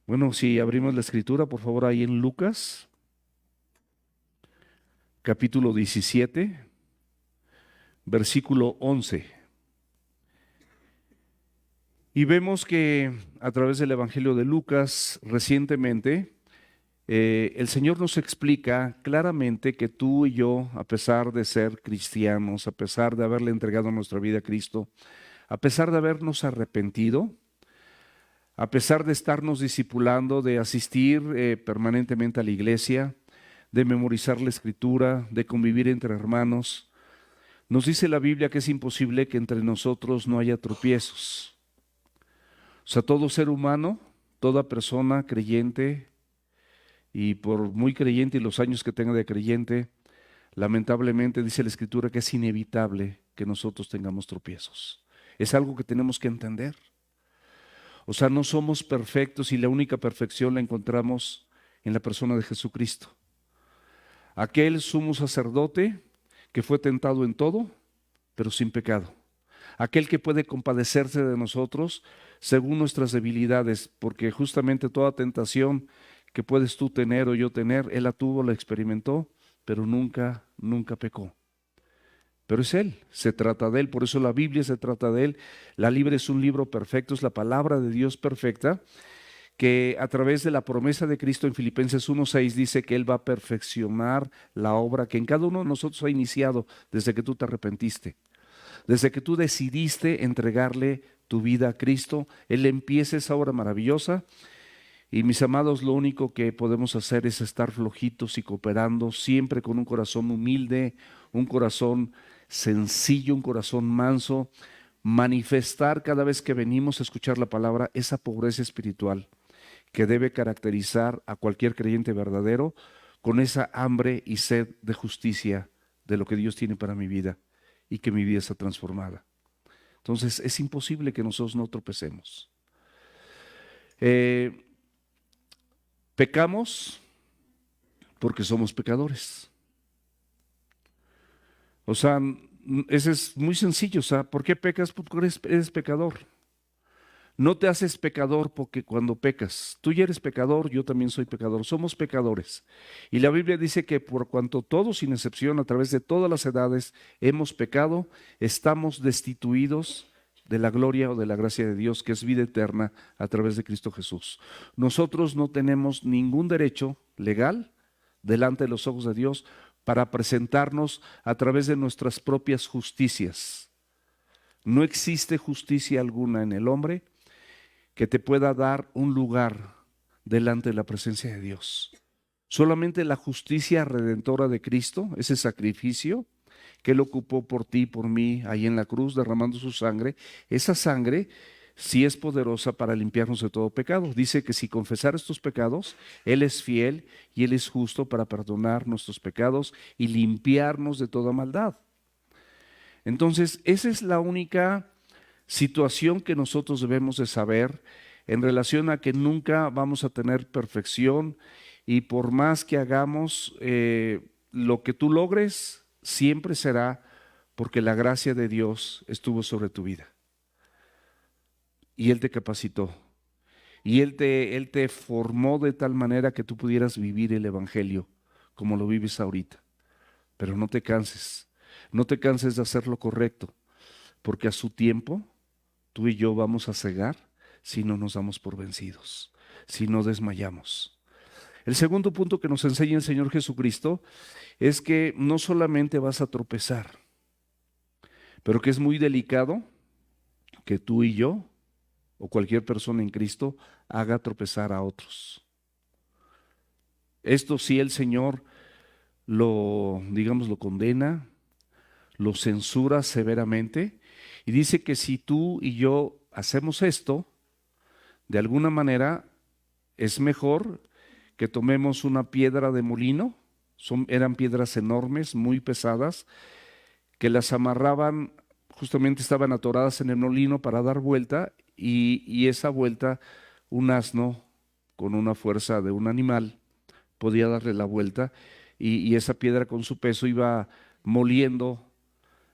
Bueno, si abrimos la escritura, por favor, ahí en Lucas, capítulo 17, versículo 11. Y vemos que a través del Evangelio de Lucas, recientemente, el Señor nos explica claramente que tú y yo, a pesar de ser cristianos, a pesar de haberle entregado nuestra vida a Cristo, a pesar de habernos arrepentido, a pesar de estarnos discipulando, de asistir permanentemente a la iglesia, de memorizar la escritura, de convivir entre hermanos, nos dice la Biblia que es imposible que entre nosotros no haya tropiezos. O sea, todo ser humano, toda persona creyente, y por muy creyente y los años que tenga de creyente, lamentablemente dice la Escritura que es inevitable que nosotros tengamos tropiezos. Es algo que tenemos que entender. O sea, no somos perfectos y la única perfección la encontramos en la persona de Jesucristo. Aquel sumo sacerdote que fue tentado en todo, pero sin pecado. Aquel que puede compadecerse de nosotros según nuestras debilidades, porque justamente toda tentación que puedes tú tener o yo tener, Él la tuvo, la experimentó, pero nunca pecó. Pero es Él, se trata de Él, por eso la Biblia se trata de Él. La Biblia es un libro perfecto, es la palabra de Dios perfecta, que a través de la promesa de Cristo en Filipenses 1:6 dice que Él va a perfeccionar la obra que en cada uno de nosotros ha iniciado desde que tú te arrepentiste. Desde que tú decidiste entregarle tu vida a Cristo, Él empieza esa obra maravillosa. Y mis amados, lo único que podemos hacer es estar flojitos y cooperando, siempre con un corazón humilde, un corazón sencillo, un corazón manso, manifestar cada vez que venimos a escuchar la palabra esa pobreza espiritual que debe caracterizar a cualquier creyente verdadero, con esa hambre y sed de justicia de lo que Dios tiene para mi vida y que mi vida está transformada. Entonces es imposible que nosotros no tropecemos. Eh, Pecamos porque somos pecadores. O sea, ese es muy sencillo. O sea, ¿por qué pecas? Porque eres pecador. No te haces pecador porque cuando pecas, tú ya eres pecador, yo también soy pecador, somos pecadores. Y la Biblia dice que por cuanto todos, sin excepción, a través de todas las edades, hemos pecado, estamos destituidos de la gloria o de la gracia de Dios, que es vida eterna a través de Cristo Jesús. Nosotros no tenemos ningún derecho legal delante de los ojos de Dios para presentarnos a través de nuestras propias justicias. No existe justicia alguna en el hombre que te pueda dar un lugar delante de la presencia de Dios. Solamente la justicia redentora de Cristo, ese sacrificio que Él ocupó por ti y por mí ahí en la cruz, derramando su sangre, esa sangre sí es poderosa para limpiarnos de todo pecado. Dice que si confesar estos pecados, Él es fiel y Él es justo para perdonar nuestros pecados y limpiarnos de toda maldad. Entonces, esa es la única situación que nosotros debemos de saber en relación a que nunca vamos a tener perfección y por más que hagamos lo que tú logres, siempre será porque la gracia de Dios estuvo sobre tu vida y Él te capacitó y Él te formó de tal manera que tú pudieras vivir el Evangelio como lo vives ahorita. Pero no te canses, no te canses de hacer lo correcto, porque a su tiempo tú y yo vamos a cegar si no nos damos por vencidos, si no desmayamos. El segundo punto que nos enseña el Señor Jesucristo es que no solamente vas a tropezar, pero que es muy delicado que tú y yo o cualquier persona en Cristo haga tropezar a otros. Esto sí el Señor lo, digamos, lo condena, lo censura severamente y dice que si tú y yo hacemos esto, de alguna manera es mejor que tomemos una piedra de molino, eran piedras enormes, muy pesadas, que las amarraban, justamente estaban atoradas en el molino para dar vuelta y esa vuelta un asno con una fuerza de un animal podía darle la vuelta y esa piedra con su peso iba moliendo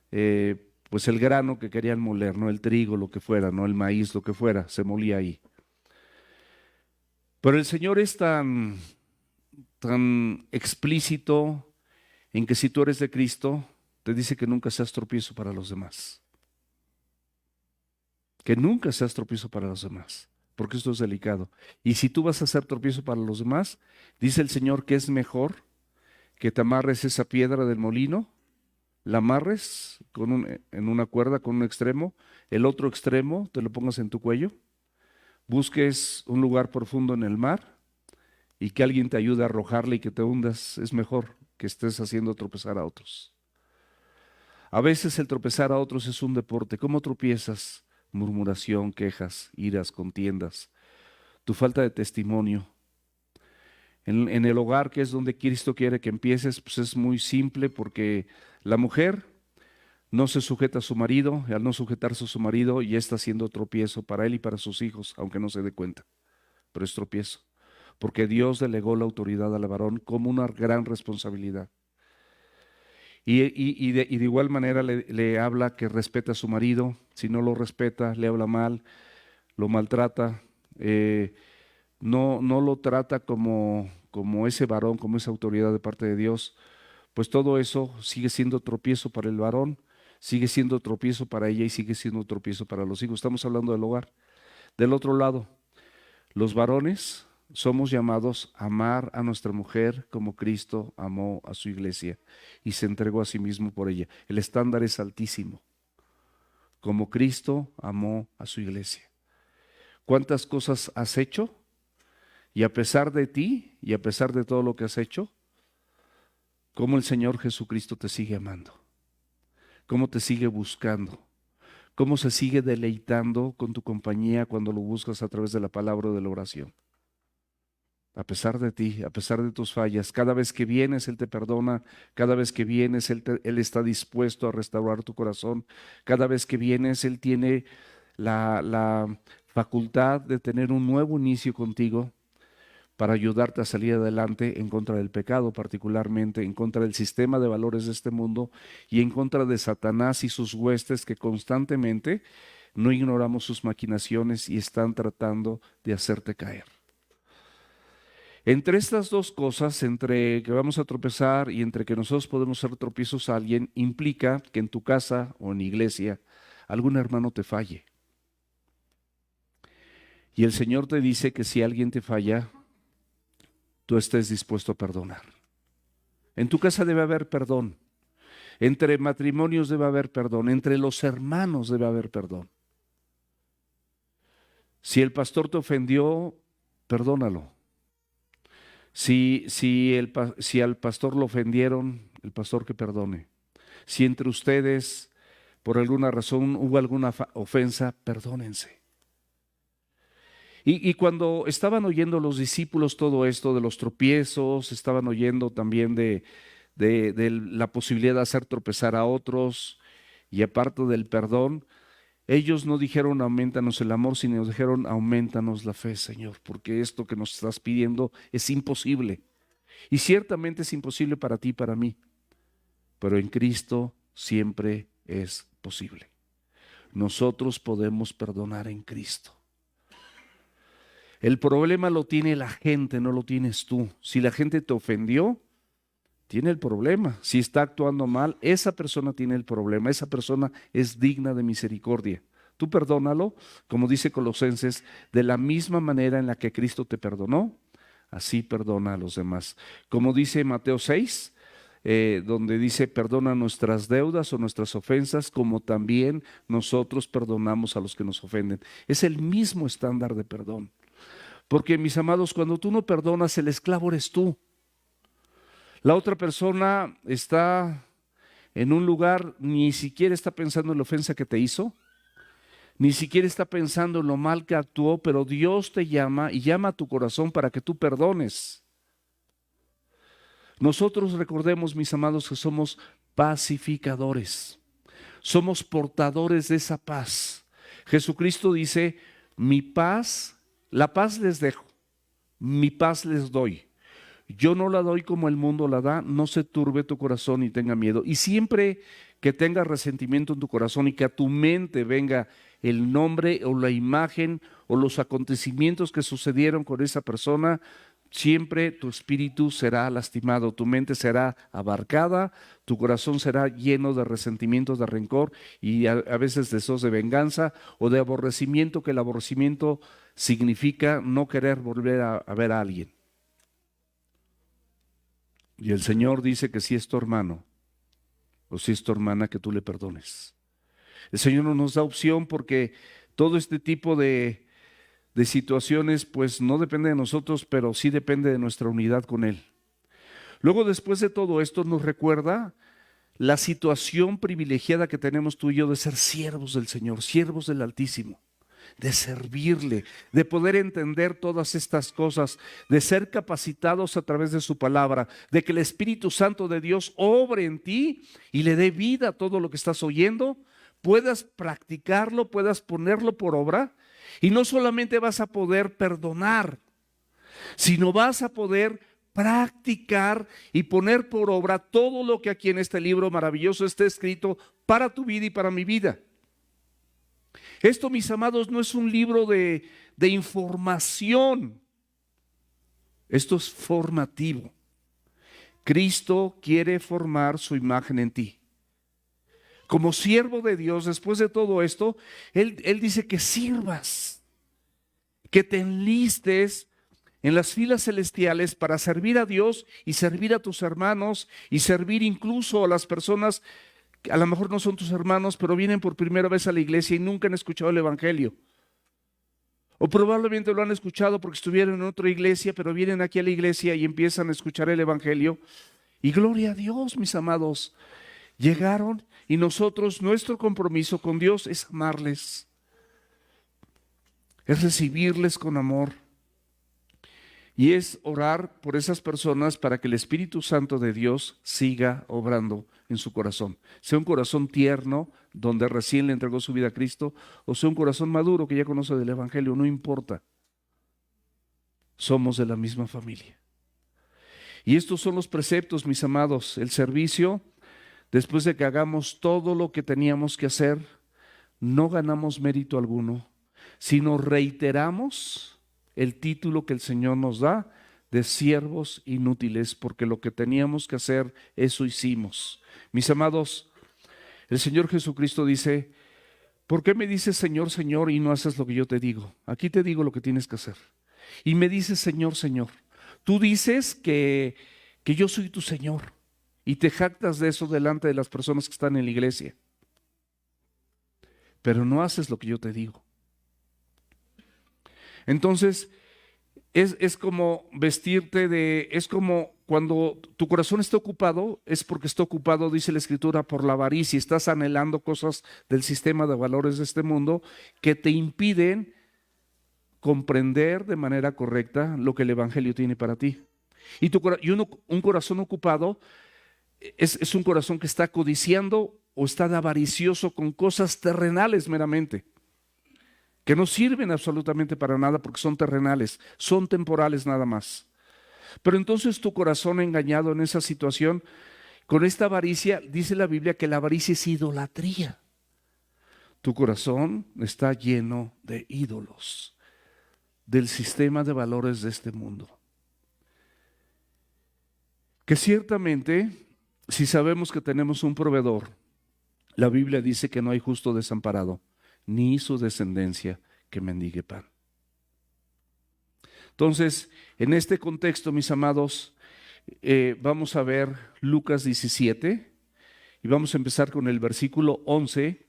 pues el grano que querían moler, no el trigo, lo que fuera, no el maíz, lo que fuera, se molía ahí. Pero el Señor es tan explícito en que si tú eres de Cristo, te dice que nunca seas tropiezo para los demás. Que nunca seas tropiezo para los demás, porque esto es delicado. Y si tú vas a ser tropiezo para los demás, dice el Señor que es mejor que te amarres esa piedra del molino, la amarres en una cuerda con un extremo, el otro extremo te lo pongas en tu cuello, busques un lugar profundo en el mar y que alguien te ayude a arrojarle y que te hundas. Es mejor que estés haciendo tropezar a otros. A veces el tropezar a otros es un deporte. ¿Cómo tropiezas? Murmuración, quejas, iras, contiendas, tu falta de testimonio. En el hogar, que es donde Cristo quiere que empieces, pues es muy simple, porque la mujer no se sujeta a su marido, y al no sujetarse a su marido ya está haciendo tropiezo para él y para sus hijos, aunque no se dé cuenta, pero es tropiezo, porque Dios delegó la autoridad al varón como una gran responsabilidad. Y de igual manera le habla que respete a su marido. Si no lo respeta, le habla mal, lo maltrata, no lo trata como ese varón, como esa autoridad de parte de Dios, pues todo eso sigue siendo tropiezo para el varón, sigue siendo tropiezo para ella y sigue siendo tropiezo para los hijos. Estamos hablando del hogar. Del otro lado, los varones somos llamados a amar a nuestra mujer como Cristo amó a su iglesia y se entregó a sí mismo por ella. El estándar es altísimo, como Cristo amó a su iglesia. ¿Cuántas cosas has hecho? Y a pesar de ti y a pesar de todo lo que has hecho, cómo el Señor Jesucristo te sigue amando, cómo te sigue buscando, cómo se sigue deleitando con tu compañía cuando lo buscas a través de la palabra o de la oración. A pesar de ti, a pesar de tus fallas, cada vez que vienes Él te perdona, cada vez que vienes Él está dispuesto a restaurar tu corazón, cada vez que vienes Él tiene la facultad de tener un nuevo inicio contigo para ayudarte a salir adelante en contra del pecado, particularmente en contra del sistema de valores de este mundo y en contra de Satanás y sus huestes, que constantemente no ignoramos sus maquinaciones y están tratando de hacerte caer. Entre estas dos cosas, entre que vamos a tropezar y entre que nosotros podemos ser tropiezos a alguien, implica que en tu casa o en iglesia algún hermano te falle. Y el Señor te dice que si alguien te falla, tú estés dispuesto a perdonar. En tu casa debe haber perdón. Entre matrimonios debe haber perdón. Entre los hermanos debe haber perdón. Si el pastor te ofendió, perdónalo. Si al pastor lo ofendieron, el pastor que perdone. Si entre ustedes por alguna razón hubo alguna ofensa, perdónense. Y cuando estaban oyendo los discípulos todo esto de los tropiezos, estaban oyendo también de la posibilidad de hacer tropezar a otros y aparte del perdón, ellos no dijeron aumentanos el amor, sino dijeron aumentanos la fe, Señor, porque esto que nos estás pidiendo es imposible. Y ciertamente es imposible para ti y para mí, pero en Cristo siempre es posible. Nosotros podemos perdonar en Cristo. El problema lo tiene la gente, no lo tienes tú. Si la gente te ofendió, tiene el problema. Si está actuando mal, esa persona tiene el problema. Esa persona es digna de misericordia. Tú perdónalo, como dice Colosenses, de la misma manera en la que Cristo te perdonó, así perdona a los demás. Como dice Mateo 6, donde dice, perdona nuestras deudas o nuestras ofensas, como también nosotros perdonamos a los que nos ofenden. Es el mismo estándar de perdón. Porque, mis amados, cuando tú no perdonas, el esclavo eres tú. La otra persona está en un lugar, ni siquiera está pensando en la ofensa que te hizo, ni siquiera está pensando en lo mal que actuó, pero Dios te llama y llama a tu corazón para que tú perdones. Nosotros recordemos, mis amados, que somos pacificadores, somos portadores de esa paz. Jesucristo dice, mi paz, la paz les dejo, mi paz les doy. Yo no la doy como el mundo la da, no se turbe tu corazón ni tenga miedo. Y siempre que tengas resentimiento en tu corazón y que a tu mente venga el nombre o la imagen o los acontecimientos que sucedieron con esa persona, siempre tu espíritu será lastimado, tu mente será abarcada, tu corazón será lleno de resentimientos, de rencor y a veces deseos de venganza o de aborrecimiento, que el aborrecimiento significa no querer volver a ver a alguien. Y el Señor dice que si es tu hermano o si es tu hermana, que tú le perdones. El Señor no nos da opción porque todo este tipo de situaciones pues no depende de nosotros, pero sí depende de nuestra unidad con Él. Luego, después de todo esto, nos recuerda la situación privilegiada que tenemos tú y yo de ser siervos del Señor, siervos del Altísimo, de servirle, de poder entender todas estas cosas, de ser capacitados a través de su palabra, de que el Espíritu Santo de Dios obre en ti y le dé vida a todo lo que estás oyendo, puedas practicarlo, puedas ponerlo por obra. Y no solamente vas a poder perdonar, sino vas a poder practicar y poner por obra todo lo que aquí en este libro maravilloso está escrito para tu vida y para mi vida. Esto, mis amados, no es un libro de información. Esto es formativo. Cristo quiere formar su imagen en ti. Como siervo de Dios, después de todo esto, Él dice que sirvas, que te enlistes en las filas celestiales para servir a Dios y servir a tus hermanos y servir incluso a las personas que a lo mejor no son tus hermanos, pero vienen por primera vez a la iglesia y nunca han escuchado el Evangelio. O probablemente lo han escuchado porque estuvieron en otra iglesia, pero vienen aquí a la iglesia y empiezan a escuchar el Evangelio. Y gloria a Dios, mis amados, llegaron y nosotros, nuestro compromiso con Dios es amarles, es recibirles con amor y es orar por esas personas para que el Espíritu Santo de Dios siga obrando en su corazón. Sea un corazón tierno, donde recién le entregó su vida a Cristo, o sea un corazón maduro que ya conoce del Evangelio, no importa. Somos de la misma familia. Y estos son los preceptos, mis amados. El servicio, después de que hagamos todo lo que teníamos que hacer, no ganamos mérito alguno, sino reiteramos el título que el Señor nos da de siervos inútiles, porque lo que teníamos que hacer, eso hicimos. Mis amados, el Señor Jesucristo dice: ¿por qué me dices Señor, Señor y no haces lo que yo te digo? Aquí te digo lo que tienes que hacer. Y me dices Señor, Señor. Tú dices que yo soy tu Señor y te jactas de eso delante de las personas que están en la iglesia, pero no haces lo que yo te digo. Entonces, es como vestirte es como cuando tu corazón está ocupado, es porque está ocupado, dice la Escritura, por la avaricia. Estás anhelando cosas del sistema de valores de este mundo que te impiden comprender de manera correcta lo que el Evangelio tiene para ti. Un corazón ocupado es un corazón que está codiciando o está de avaricioso con cosas terrenales meramente, que no sirven absolutamente para nada porque son terrenales, son temporales nada más. Pero entonces tu corazón engañado en esa situación, con esta avaricia, dice la Biblia que la avaricia es idolatría. Tu corazón está lleno de ídolos, del sistema de valores de este mundo. Que ciertamente, si sabemos que tenemos un proveedor, la Biblia dice que no hay justo desamparado, ni su descendencia que mendigue pan. Entonces, en este contexto, mis amados, vamos a ver Lucas 17 y vamos a empezar con el versículo 11.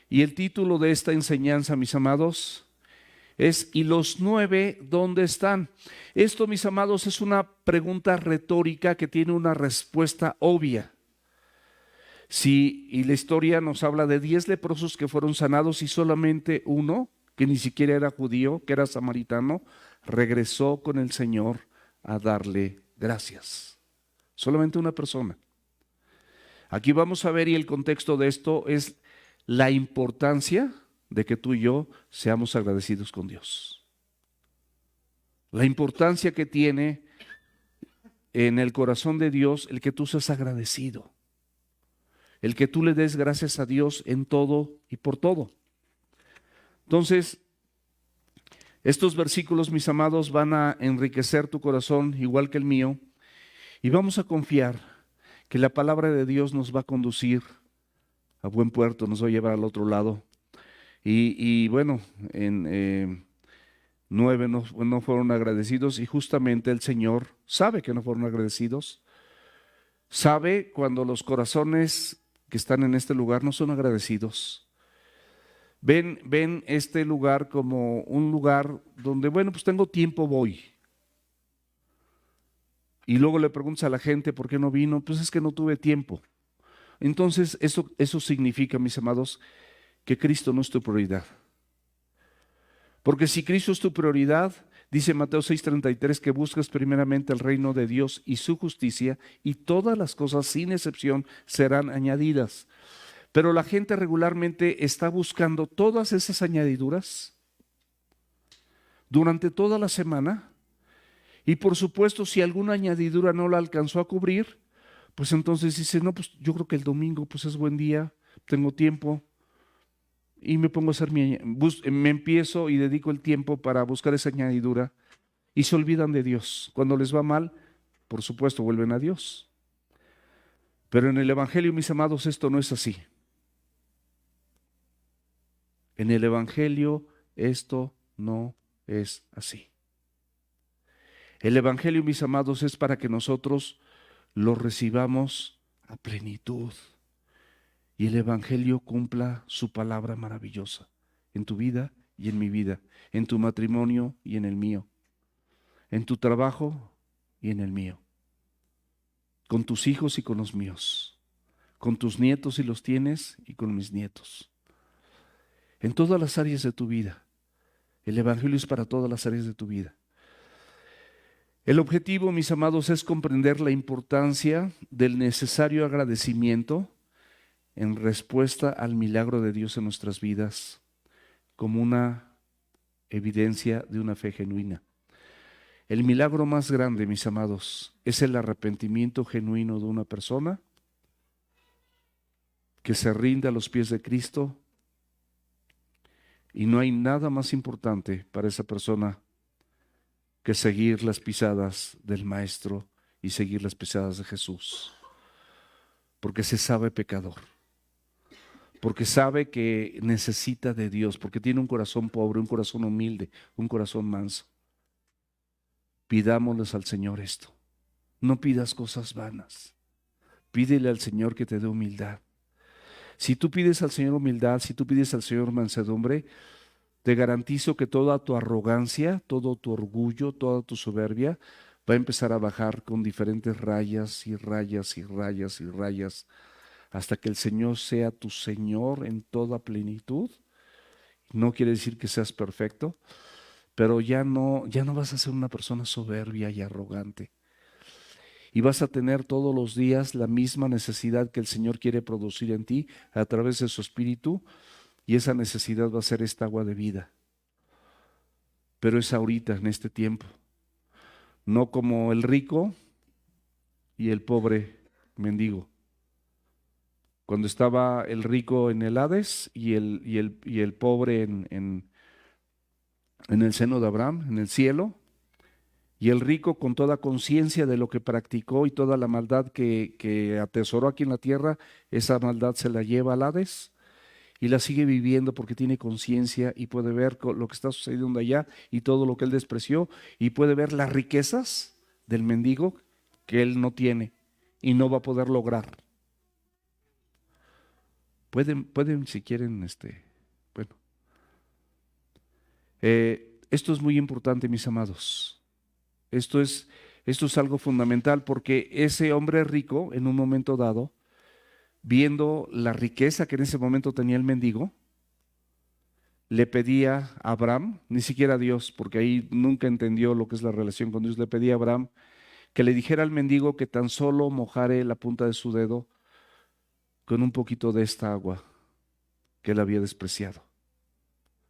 Y el título de esta enseñanza, mis amados, es ¿y los 9 dónde están? Esto, mis amados, es una pregunta retórica que tiene una respuesta obvia. Y la historia nos habla de 10 leprosos que fueron sanados y solamente uno, que ni siquiera era judío, que era samaritano, regresó con el Señor a darle gracias. Solamente una persona. Aquí vamos a ver, y el contexto de esto es la importancia de que tú y yo seamos agradecidos con Dios. La importancia que tiene en el corazón de Dios el que tú seas agradecido, el que tú le des gracias a Dios en todo y por todo. Entonces, estos versículos, mis amados, van a enriquecer tu corazón igual que el mío, y vamos a confiar que la palabra de Dios nos va a conducir a buen puerto, nos va a llevar al otro lado. Y bueno, en 9 no fueron agradecidos, y justamente el Señor sabe que no fueron agradecidos, sabe cuando los corazones que están en este lugar no son agradecidos. Ven este lugar como un lugar donde, bueno, pues tengo tiempo, voy. Y luego le preguntas a la gente por qué no vino, pues es que no tuve tiempo. Entonces, eso significa, mis amados, que Cristo no es tu prioridad. Porque si Cristo es tu prioridad, dice Mateo 6:33, que buscas primeramente el reino de Dios y su justicia, y todas las cosas, sin excepción, serán añadidas. Pero la gente regularmente está buscando todas esas añadiduras durante toda la semana, y por supuesto, si alguna añadidura no la alcanzó a cubrir, pues entonces dice, no, pues yo creo que el domingo pues es buen día, tengo tiempo, y me pongo a hacer me empiezo y dedico el tiempo para buscar esa añadidura, y se olvidan de Dios. Cuando les va mal, por supuesto, vuelven a Dios. Pero en el Evangelio, mis amados, esto no es así. En el Evangelio esto no es así. El Evangelio, mis amados, es para que nosotros lo recibamos a plenitud, y el Evangelio cumpla su palabra maravillosa en tu vida y en mi vida, en tu matrimonio y en el mío, en tu trabajo y en el mío, con tus hijos y con los míos, con tus nietos si los tienes y con mis nietos, en todas las áreas de tu vida. El Evangelio es para todas las áreas de tu vida. El objetivo, mis amados, es comprender la importancia del necesario agradecimiento en respuesta al milagro de Dios en nuestras vidas, como una evidencia de una fe genuina. El milagro más grande, mis amados, es el arrepentimiento genuino de una persona que se rinde a los pies de Cristo, y no hay nada más importante para esa persona que seguir las pisadas del Maestro y seguir las pisadas de Jesús, porque se sabe pecador, porque sabe que necesita de Dios, porque tiene un corazón pobre, un corazón humilde, un corazón manso. Pidámosles al Señor esto. No pidas cosas vanas. Pídele al Señor que te dé humildad. Si tú pides al Señor humildad, si tú pides al Señor mansedumbre, te garantizo que toda tu arrogancia, todo tu orgullo, toda tu soberbia va a empezar a bajar con diferentes rayas y rayas y rayas y rayas, hasta que el Señor sea tu Señor en toda plenitud. No quiere decir que seas perfecto, pero ya no vas a ser una persona soberbia y arrogante. Y vas a tener todos los días la misma necesidad que el Señor quiere producir en ti a través de su Espíritu, y esa necesidad va a ser esta agua de vida. Pero es ahorita, en este tiempo, no como el rico y el pobre mendigo. Cuando estaba el rico en el Hades y el pobre en el seno de Abraham, en el cielo, y el rico con toda conciencia de lo que practicó y toda la maldad que atesoró aquí en la tierra, esa maldad se la lleva al Hades y la sigue viviendo porque tiene conciencia y puede ver lo que está sucediendo allá y todo lo que él despreció, y puede ver las riquezas del mendigo que él no tiene y no va a poder lograr. Pueden si quieren, bueno. Esto es muy importante, mis amados. Esto es algo fundamental, porque ese hombre rico, en un momento dado, viendo la riqueza que en ese momento tenía el mendigo, le pedía a Abraham, ni siquiera a Dios, porque ahí nunca entendió lo que es la relación con Dios, le pedía a Abraham que le dijera al mendigo que tan solo mojare la punta de su dedo con un poquito de esta agua que él había despreciado.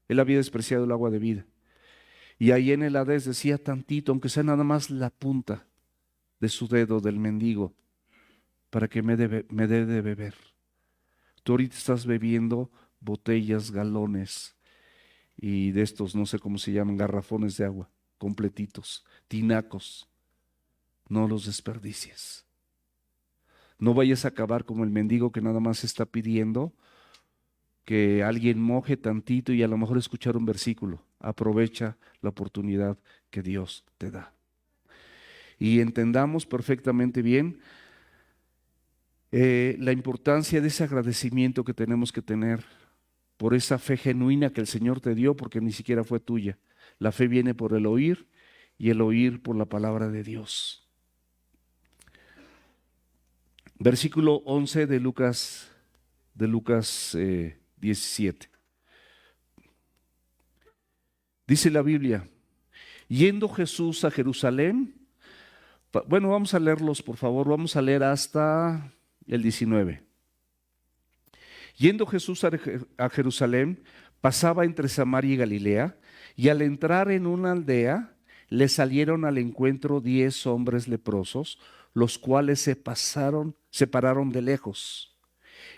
Él había despreciado el agua de vida. Y ahí en el Hades decía tantito, aunque sea nada más la punta de su dedo del mendigo, para que me dé de beber. Tú ahorita estás bebiendo botellas, galones, y de estos, no sé cómo se llaman, garrafones de agua, completitos, tinacos. No los desperdicies. No vayas a acabar como el mendigo que nada más está pidiendo que alguien moje tantito y a lo mejor escuchar un versículo. Aprovecha la oportunidad que Dios te da. Y entendamos perfectamente bien la importancia de ese agradecimiento que tenemos que tener por esa fe genuina que el Señor te dio, porque ni siquiera fue tuya. La fe viene por el oír y el oír por la palabra de Dios. Versículo 11 de Lucas 17. Dice la Biblia, yendo Jesús a Jerusalén, bueno, vamos a leerlos por favor, vamos a leer hasta el 19. Yendo Jesús a Jerusalén, pasaba entre Samaria y Galilea, y al entrar en una aldea, le salieron al encuentro 10 hombres leprosos, los cuales se pararon de lejos,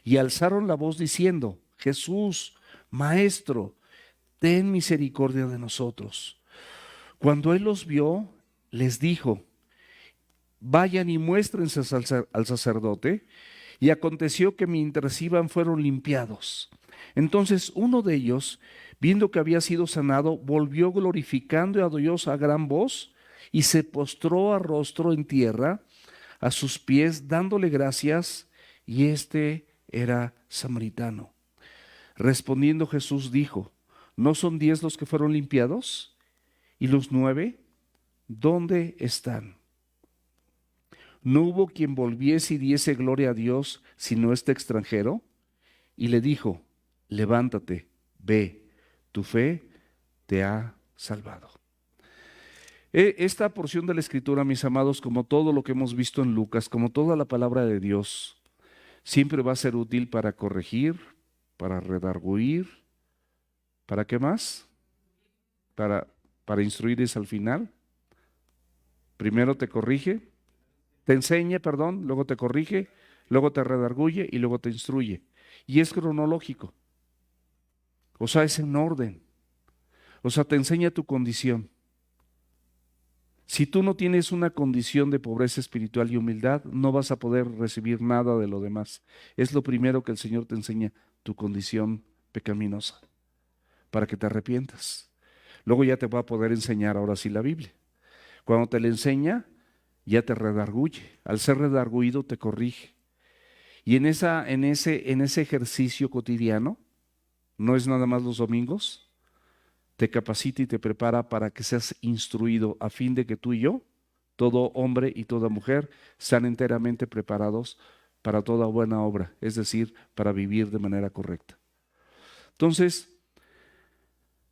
y alzaron la voz diciendo, Jesús, Maestro, ten misericordia de nosotros. Cuando él los vio, les dijo, vayan y muéstrense al sacerdote. Y aconteció que mientras iban fueron limpiados. Entonces uno de ellos, viendo que había sido sanado, volvió glorificando a Dios a gran voz y se postró a rostro en tierra a sus pies, dándole gracias, y este era samaritano. Respondiendo Jesús dijo, ¿no son 10 los que fueron limpiados? ¿Y los 9? ¿Dónde están? No hubo quien volviese y diese gloria a Dios, sino este extranjero. Y le dijo, levántate, ve, tu fe te ha salvado. Esta porción de la Escritura, mis amados, como todo lo que hemos visto en Lucas, como toda la palabra de Dios, siempre va a ser útil para corregir, para redarguir, ¿para qué más? Para instruir es al final. Primero te corrige, te enseña, perdón, luego te corrige, luego te redarguye y luego te instruye. Y es cronológico. O sea, es en orden. O sea, te enseña tu condición. Si tú no tienes una condición de pobreza espiritual y humildad, no vas a poder recibir nada de lo demás. Es lo primero que el Señor te enseña, tu condición pecaminosa, para que te arrepientas. Luego ya te va a poder enseñar ahora sí la Biblia. Cuando te la enseña, ya te redarguye. Al ser redarguido te corrige. Y en ese ejercicio cotidiano, no es nada más los domingos, te capacita y te prepara para que seas instruido a fin de que tú y yo, todo hombre y toda mujer, sean enteramente preparados para toda buena obra, es decir, para vivir de manera correcta. Entonces,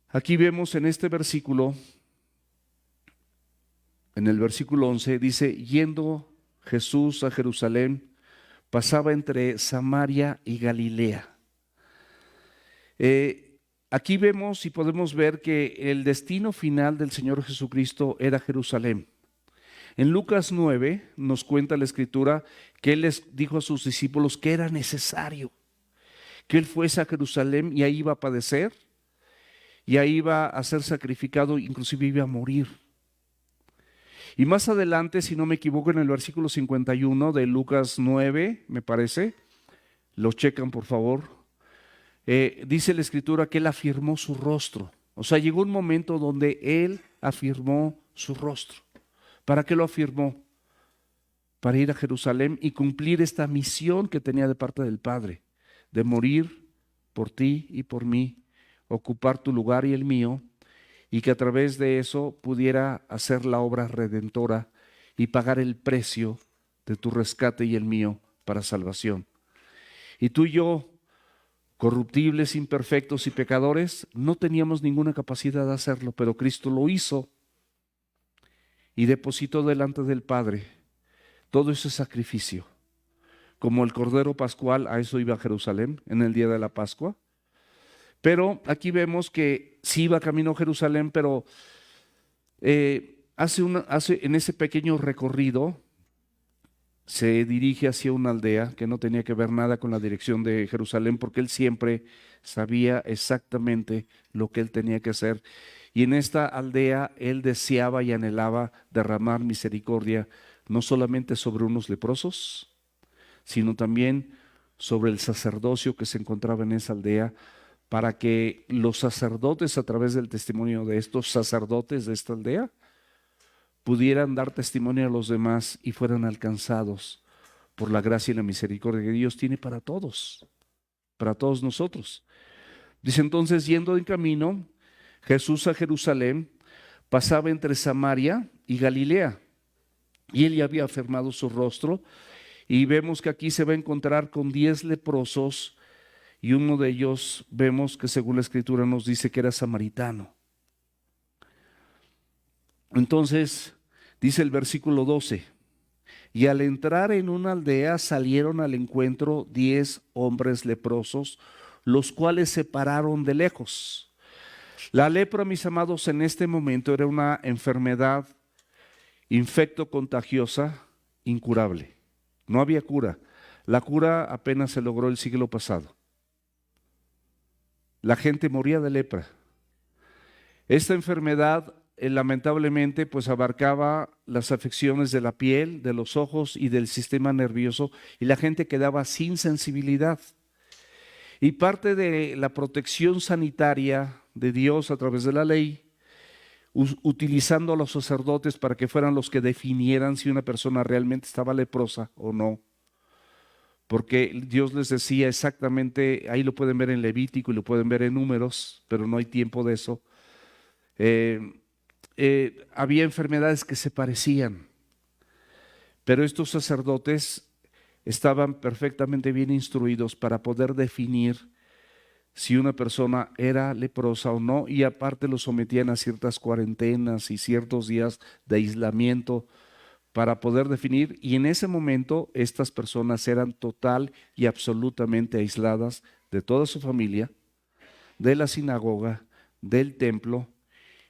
aquí vemos en este versículo, en el versículo 11, dice, yendo Jesús a Jerusalén, pasaba entre Samaria y Galilea. Aquí vemos y podemos ver que el destino final del Señor Jesucristo era Jerusalén. En Lucas 9 nos cuenta la Escritura que Él les dijo a sus discípulos que era necesario que Él fuese a Jerusalén y ahí iba a padecer, y ahí iba a ser sacrificado, inclusive iba a morir. Y más adelante, si no me equivoco, en el versículo 51 de Lucas 9, me parece, lo checan por favor, dice la Escritura que Él afirmó su rostro. O sea, llegó un momento donde Él afirmó su rostro. ¿Para qué lo afirmó? Para ir a Jerusalén y cumplir esta misión que tenía de parte del Padre, de morir por ti y por mí, ocupar tu lugar y el mío, y que a través de eso pudiera hacer la obra redentora y pagar el precio de tu rescate y el mío para salvación. Y tú y yo, corruptibles, imperfectos y pecadores, no teníamos ninguna capacidad de hacerlo, pero Cristo lo hizo y depositó delante del Padre todo ese sacrificio. Como el Cordero Pascual, a eso iba a Jerusalén en el día de la Pascua. Pero aquí vemos que sí iba camino a Jerusalén, pero hace en ese pequeño recorrido se dirige hacia una aldea que no tenía que ver nada con la dirección de Jerusalén, porque él siempre sabía exactamente lo que él tenía que hacer. Y en esta aldea él deseaba y anhelaba derramar misericordia, no solamente sobre unos leprosos, sino también sobre el sacerdocio que se encontraba en esa aldea, para que los sacerdotes, a través del testimonio de estos sacerdotes de esta aldea, pudieran dar testimonio a los demás y fueran alcanzados por la gracia y la misericordia que Dios tiene para todos nosotros. Dice entonces, yendo en camino, Jesús a Jerusalén, pasaba entre Samaria y Galilea, y él ya había afirmado su rostro, y vemos que aquí se va a encontrar con 10 leprosos, y uno de ellos vemos que según la escritura nos dice que era samaritano. Entonces, dice el versículo 12, y al entrar en una aldea salieron al encuentro 10 hombres leprosos, los cuales se pararon de lejos. La lepra, mis amados, en este momento era una enfermedad infecto-contagiosa incurable. No había cura. La cura apenas se logró el siglo pasado. La gente moría de lepra. Esta enfermedad lamentablemente pues abarcaba las afecciones de la piel, de los ojos y del sistema nervioso, y la gente quedaba sin sensibilidad. Y parte de la protección sanitaria de Dios a través de la ley, utilizando a los sacerdotes para que fueran los que definieran si una persona realmente estaba leprosa o no, porque Dios les decía exactamente, ahí lo pueden ver en Levítico y lo pueden ver en Números, pero no hay tiempo de eso. Había enfermedades que se parecían, pero estos sacerdotes estaban perfectamente bien instruidos para poder definir si una persona era leprosa o no, y aparte lo sometían a ciertas cuarentenas y ciertos días de aislamiento para poder definir, y en ese momento estas personas eran total y absolutamente aisladas de toda su familia, de la sinagoga, del templo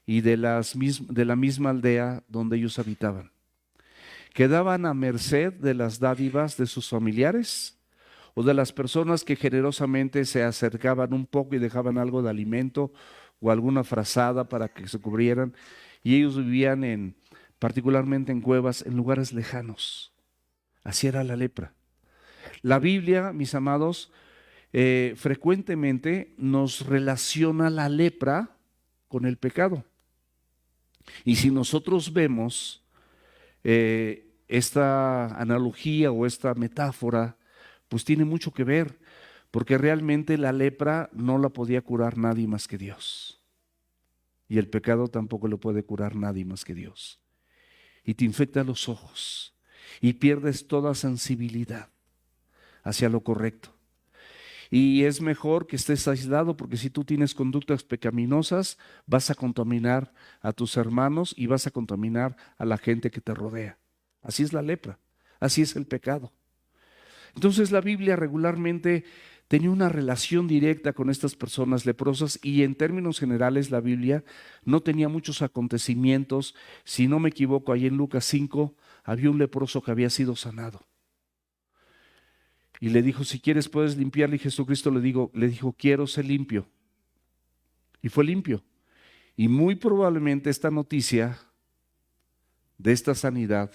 y de la misma aldea donde ellos habitaban. Quedaban a merced de las dádivas de sus familiares o de las personas que generosamente se acercaban un poco y dejaban algo de alimento o alguna frazada para que se cubrieran, y ellos vivían particularmente en cuevas, en lugares lejanos. Así era la lepra. La Biblia, mis amados, frecuentemente nos relaciona la lepra con el pecado. Y si nosotros vemos esta analogía o esta metáfora, pues tiene mucho que ver, porque realmente la lepra no la podía curar nadie más que Dios. Y el pecado tampoco lo puede curar nadie más que Dios. Y te infecta los ojos y pierdes toda sensibilidad hacia lo correcto. Y es mejor que estés aislado, porque si tú tienes conductas pecaminosas, vas a contaminar a tus hermanos y vas a contaminar a la gente que te rodea. Así es la lepra, así es el pecado. Entonces la Biblia regularmente tenía una relación directa con estas personas leprosas, y en términos generales la Biblia no tenía muchos acontecimientos. Si no me equivoco, ahí en Lucas 5 había un leproso que había sido sanado. Y le dijo, si quieres puedes limpiarle, y Jesucristo le dijo, quiero ser limpio. Y fue limpio. Y muy probablemente esta noticia de esta sanidad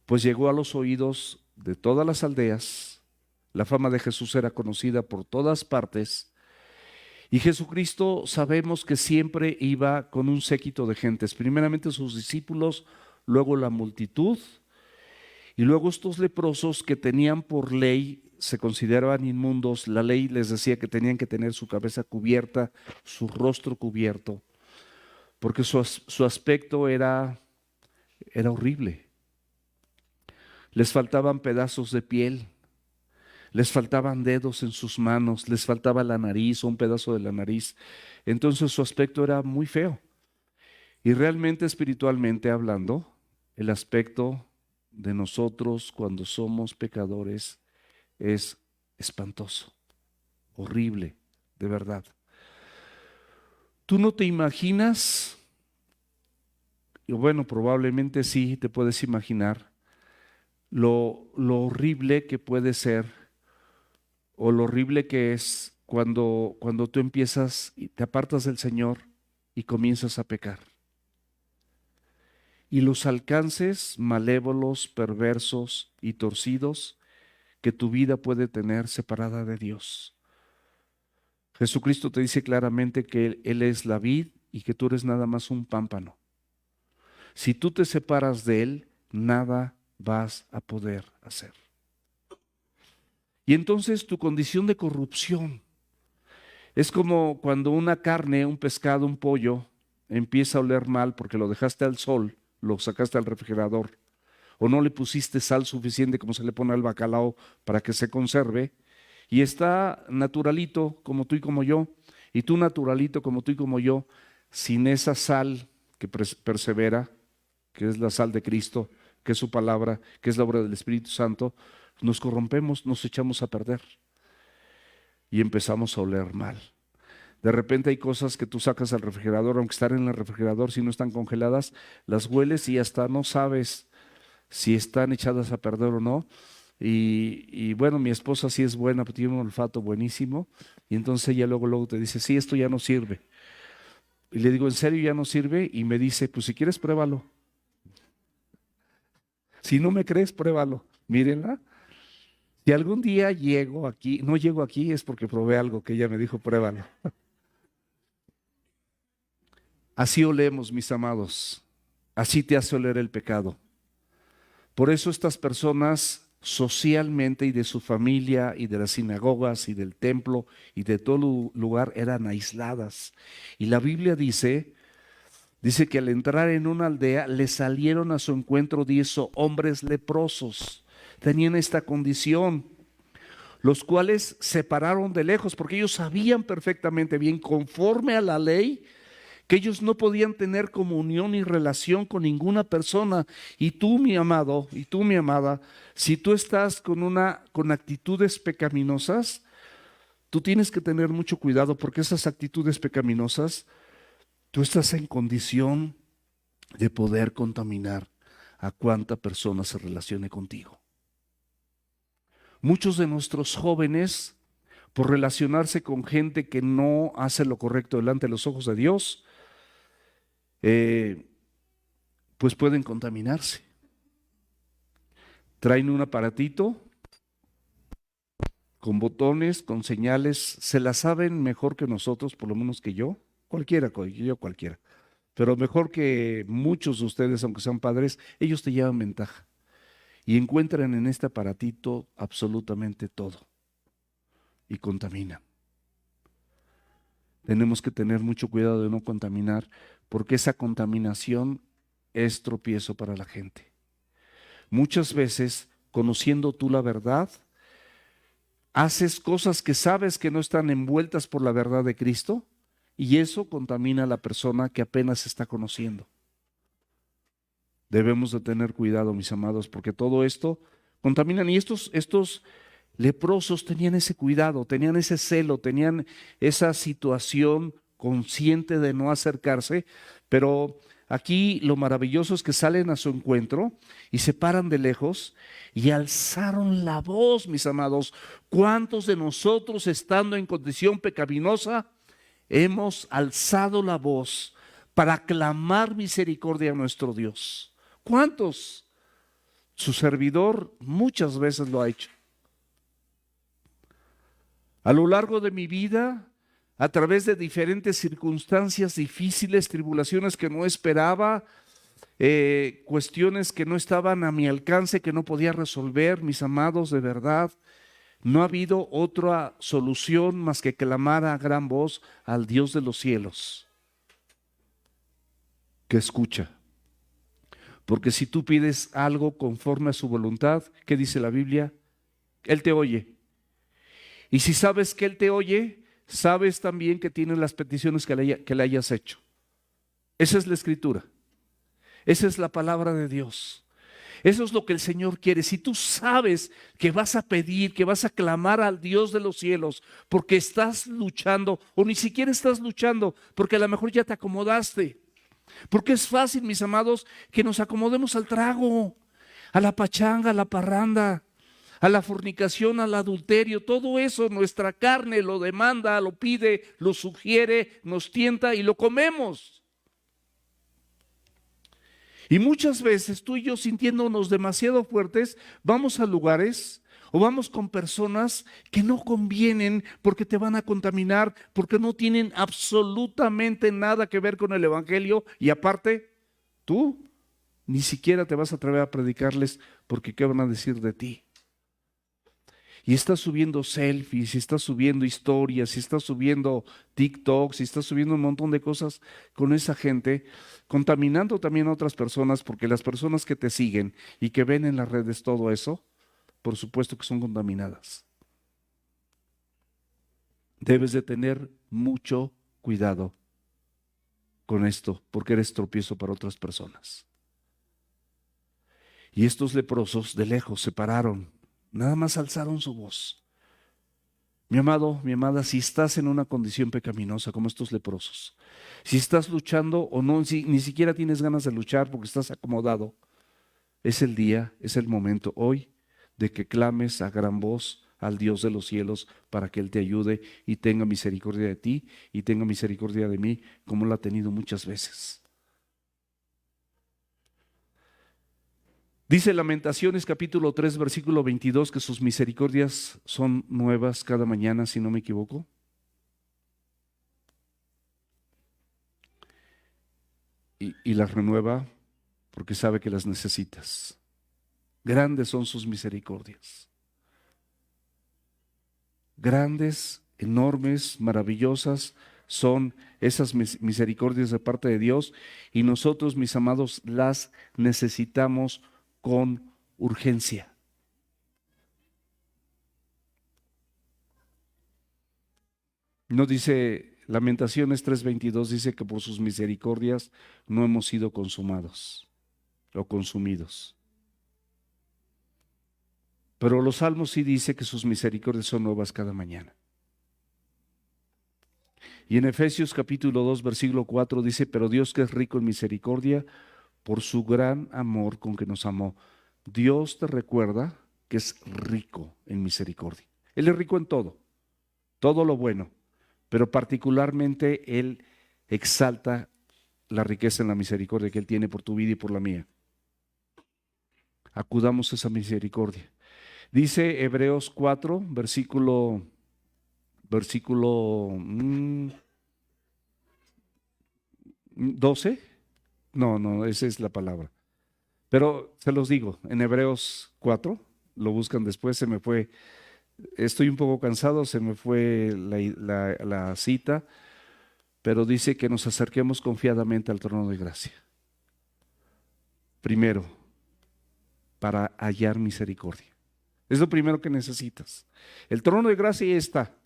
pues llegó a los oídos de todas las aldeas. La fama de Jesús era conocida por todas partes. Y Jesucristo sabemos que siempre iba con un séquito de gentes. Primeramente sus discípulos, luego la multitud, y luego estos leprosos que tenían por ley, se consideraban inmundos. La ley les decía que tenían que tener su cabeza cubierta, su rostro cubierto, porque su aspecto era horrible. Les faltaban pedazos de piel, les faltaban dedos en sus manos, les faltaba la nariz o un pedazo de la nariz. Entonces su aspecto era muy feo. Y realmente, espiritualmente hablando, el aspecto de nosotros cuando somos pecadores es espantoso, horrible, de verdad. Tú no te imaginas, y bueno, probablemente sí te puedes imaginar, lo horrible que puede ser o lo horrible que es cuando tú empiezas y te apartas del Señor y comienzas a pecar. Y los alcances malévolos, perversos y torcidos que tu vida puede tener separada de Dios. Jesucristo te dice claramente que Él es la vid y que tú eres nada más un pámpano. Si tú te separas de Él, nada vas a poder hacer. Y entonces tu condición de corrupción es como cuando una carne, un pescado, un pollo, empieza a oler mal porque lo dejaste al sol, lo sacaste al refrigerador, o no le pusiste sal suficiente como se le pone al bacalao para que se conserve, y está naturalito como tú y como yo, y tú naturalito como tú y como yo, sin esa sal que persevera, que es la sal de Cristo, que es su palabra, que es la obra del Espíritu Santo, nos corrompemos, nos echamos a perder y empezamos a oler mal. De repente hay cosas que tú sacas al refrigerador, aunque están en el refrigerador, si no están congeladas, las hueles y hasta no sabes si están echadas a perder o no. Y bueno, mi esposa sí es buena, tiene un olfato buenísimo, y entonces ella luego te dice, sí, esto ya no sirve. Y le digo, ¿en serio ya no sirve? Y me dice, pues si quieres, pruébalo. Si no me crees, pruébalo. Mírenla. Si algún día llego aquí, no llego aquí, es porque probé algo que ella me dijo, pruébalo. Así olemos, mis amados. Así te hace oler el pecado. Por eso estas personas socialmente y de su familia y de las sinagogas y del templo y de todo lugar eran aisladas. Y la Biblia dice que al entrar en una aldea le salieron a su encuentro 10 hombres leprosos. Tenían esta condición, los cuales se pararon de lejos porque ellos sabían perfectamente bien, conforme a la ley, que ellos no podían tener comunión ni relación con ninguna persona. Y tú, mi amado, y tú, mi amada, si tú estás con actitudes pecaminosas, tú tienes que tener mucho cuidado porque esas actitudes pecaminosas, tú estás en condición de poder contaminar a cuánta persona se relacione contigo. Muchos de nuestros jóvenes, por relacionarse con gente que no hace lo correcto delante de los ojos de Dios, pues pueden contaminarse. Traen un aparatito con botones, con señales, se la saben mejor que nosotros, por lo menos que yo, cualquiera, pero mejor que muchos de ustedes, aunque sean padres, ellos te llevan ventaja y encuentran en este aparatito absolutamente todo y contaminan. Tenemos que tener mucho cuidado de no contaminar, porque esa contaminación es tropiezo para la gente. Muchas veces, conociendo tú la verdad, haces cosas que sabes que no están envueltas por la verdad de Cristo, y eso contamina a la persona que apenas se está conociendo. Debemos de tener cuidado, mis amados, porque todo esto contaminan. Y estos leprosos tenían ese cuidado, tenían ese celo, tenían esa situación consciente de no acercarse, pero aquí lo maravilloso es que salen a su encuentro y se paran de lejos y alzaron la voz, mis amados. ¿Cuántos de nosotros, estando en condición pecaminosa, hemos alzado la voz para clamar misericordia a nuestro Dios? ¿Cuántos? Su servidor muchas veces lo ha hecho. A lo largo de mi vida, a través de diferentes circunstancias difíciles, tribulaciones que no esperaba, cuestiones que no estaban a mi alcance, que no podía resolver, mis amados, de verdad, no ha habido otra solución más que clamar a gran voz al Dios de los cielos, que escucha. Porque si tú pides algo conforme a su voluntad, ¿qué dice la Biblia? Él te oye. Y si sabes que Él te oye, sabes también que tiene las peticiones que le hayas hecho. Esa es la Escritura. Esa es la palabra de Dios. Eso es lo que el Señor quiere. Si tú sabes que vas a pedir, que vas a clamar al Dios de los cielos, porque estás luchando, o ni siquiera estás luchando, porque a lo mejor ya te acomodaste. Porque es fácil, mis amados, que nos acomodemos al trago. a la pachanga, a la parranda, a la fornicación, al adulterio. Todo eso nuestra carne lo demanda, lo pide, lo sugiere, nos tienta y lo comemos. Y muchas veces tú y yo, sintiéndonos demasiado fuertes, vamos a lugares o vamos con personas que no convienen porque te van a contaminar, porque no tienen absolutamente nada que ver con el evangelio, y aparte, tú ni siquiera te vas a atrever a predicarles porque ¿qué van a decir de ti? Y estás subiendo selfies, y estás subiendo historias, y estás subiendo TikToks, y estás subiendo un montón de cosas con esa gente, contaminando también a otras personas, porque las personas que te siguen y que ven en las redes todo eso, por supuesto que son contaminadas. Debes de tener mucho cuidado con esto, porque eres tropiezo para otras personas. Y estos leprosos de lejos se pararon, nada más alzaron su voz. Mi amado, mi amada, si estás en una condición pecaminosa como estos leprosos, si estás luchando o no, si ni siquiera tienes ganas de luchar porque estás acomodado, es el día, es el momento hoy de que clames a gran voz al Dios de los cielos para que Él te ayude y tenga misericordia de ti y tenga misericordia de mí, como lo ha tenido muchas veces. Dice Lamentaciones capítulo 3 versículo 22 que sus misericordias son nuevas cada mañana, si no me equivoco. Y las renueva porque sabe que las necesitas. Grandes son sus misericordias. Grandes, enormes, maravillosas son esas misericordias de parte de Dios, y nosotros, mis amados, las necesitamos con urgencia. No dice Lamentaciones 3:22, dice que por sus misericordias no hemos sido consumados o consumidos. Pero los Salmos sí dice que sus misericordias son nuevas cada mañana. Y en Efesios capítulo 2 versículo 4 dice, pero Dios, que es rico en misericordia, por su gran amor con que nos amó. Dios te recuerda que es rico en misericordia. Él es rico en todo lo bueno, pero particularmente Él exalta la riqueza en la misericordia que Él tiene por tu vida y por la mía. Acudamos a esa misericordia. Dice Hebreos 4, versículo 12. No, esa es la palabra. Pero se los digo, en Hebreos 4, lo buscan después, se me fue, estoy un poco cansado, se me fue la cita, pero dice que nos acerquemos confiadamente al trono de gracia. Primero, para hallar misericordia. Es lo primero que necesitas. El trono de gracia ya está,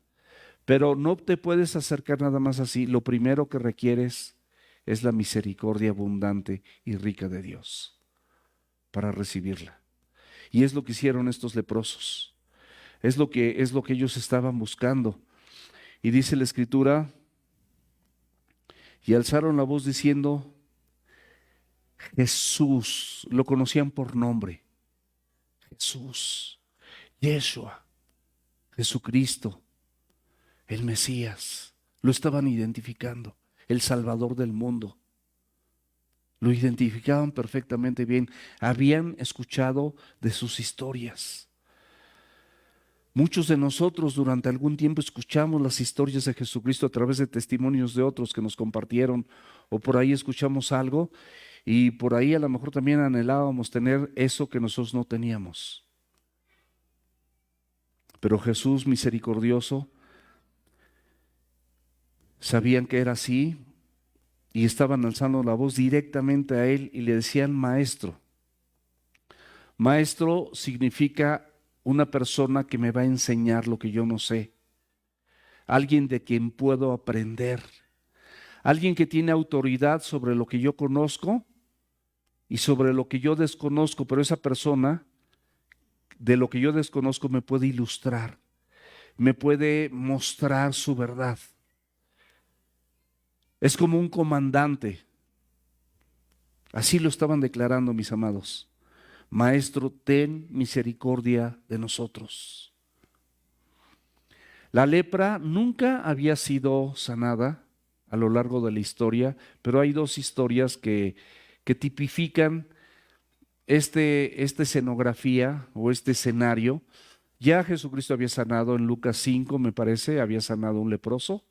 pero no te puedes acercar nada más así. Lo primero que requieres es la misericordia abundante y rica de Dios para recibirla. Y es lo que hicieron estos leprosos. Es lo que ellos estaban buscando. Y dice la Escritura, y alzaron la voz diciendo, Jesús, lo conocían por nombre. Jesús, Yeshua, Jesucristo, el Mesías. Lo estaban identificando, el Salvador del mundo. Lo identificaban perfectamente bien. Habían escuchado de sus historias. Muchos de nosotros durante algún tiempo escuchamos las historias de Jesucristo a través de testimonios de otros que nos compartieron, o por ahí escuchamos algo y por ahí a lo mejor también anhelábamos tener eso que nosotros no teníamos. Pero Jesús misericordioso, sabían que era así y estaban alzando la voz directamente a Él y le decían maestro. Maestro significa una persona que me va a enseñar lo que yo no sé, alguien de quien puedo aprender, alguien que tiene autoridad sobre lo que yo conozco y sobre lo que yo desconozco, pero esa persona de lo que yo desconozco me puede ilustrar, me puede mostrar su verdad. Es como un comandante. Así lo estaban declarando, mis amados. Maestro, ten misericordia de nosotros. La lepra nunca había sido sanada a lo largo de la historia, pero hay dos historias que tipifican esta escenografía o este escenario. Ya Jesucristo había sanado en Lucas 5, me parece, había sanado a un leproso.